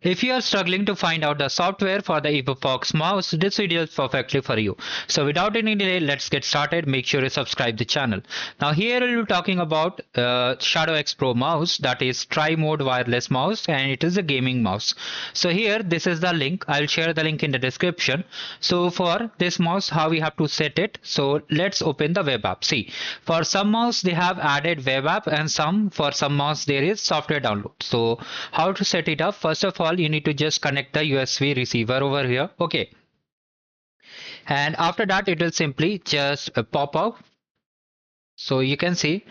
If you are struggling to find out the software for the EvoFox mouse, this video is perfectly for you. So without any delay, let's get started. Make sure you subscribe the channel. Now here we'll be talking about Shadow X Pro mouse, that is tri-mode wireless mouse, and it is a gaming mouse. So here this is the link. I'll share the link in the description. So for this mouse, how we have to set it. So let's open the web app. See, for some mouse they have added web app, and for some mouse there is software download. So how to set it up? First of all, you need to just connect the USB receiver over here. Okay, and after that it will simply just pop out. So you can see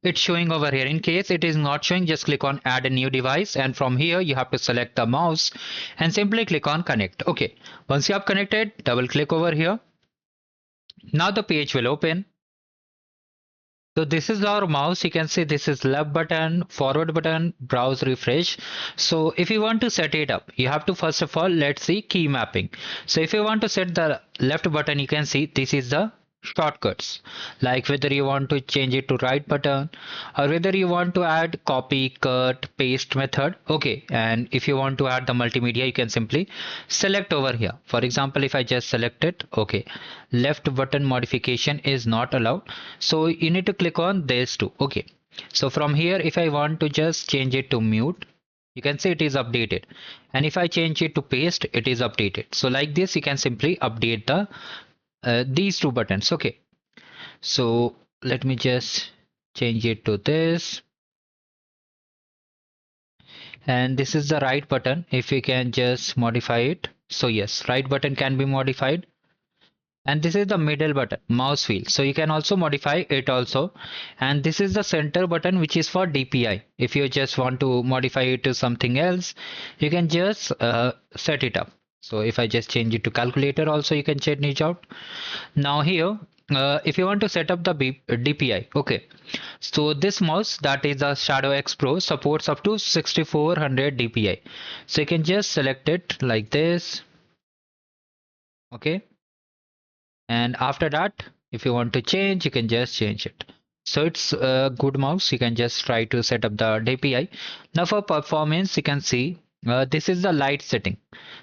it's showing over here. In case it is not showing, just click on add a new device, and from here you have to select the mouse and simply click on connect. Okay, once you have connected, double click over here. Now the page will open. So this is our mouse. You can see this is left button, forward button, browse, refresh. So if you want to set it up, you have to first of all, let's see key mapping. So if you want to set the left button, you can see this is the shortcuts, like whether you want to change it to right button or whether you want to add copy, cut, paste method. Okay, and if you want to add the multimedia, you can simply select over here. For example, if I just select it, okay, left button modification is not allowed, so you need to click on this too. Okay, so from here, if I want to just change it to mute, you can see it is updated, and if I change it to paste, it is updated. So like this you can simply update the these two buttons. Okay, so let me just change it to this, and this is the right button. If we can just modify it, so yes, right button can be modified, and this is the middle button, mouse wheel, so you can also modify it also. And this is the center button, which is for DPI. If you just want to modify it to something else, you can just set it up. So if I just change it to calculator also, you can change it out. Now here, if you want to set up the DPI, okay, so this mouse, that is the Shadow X Pro, supports up to 6400 DPI. So you can just select it like this. Okay, and after that, if you want to change, you can just change it. So it's a good mouse. You can just try to set up the DPI. Now for performance, you can see this is the light setting.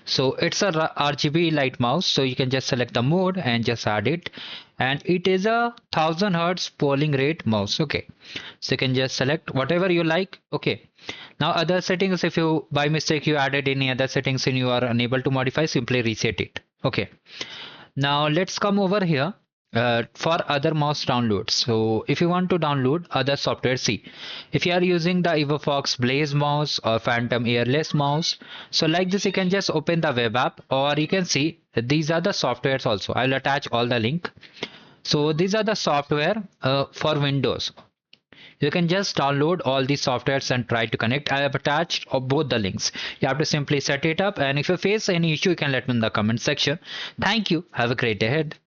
So it's a RGB light mouse, so you can just select the mode and just add it, and it is a 1000 hertz polling rate mouse. Okay, so you can just select whatever you like. Okay, now other settings, if you by mistake you added any other settings and you are unable to modify, simply reset it. Okay, now let's come over here for other mouse downloads. So if you want to download other software, see, if you are using the EvoFox Blaze mouse or Phantom Airless mouse, so like this you can just open the web app, or you can see these are the softwares also. I'll attach all the link. So these are the software for Windows. You can just download all these softwares and try to connect. I have attached both the links. You have to simply set it up, and if you face any issue, you can let me in the comment section. Thank you. Have a great day ahead.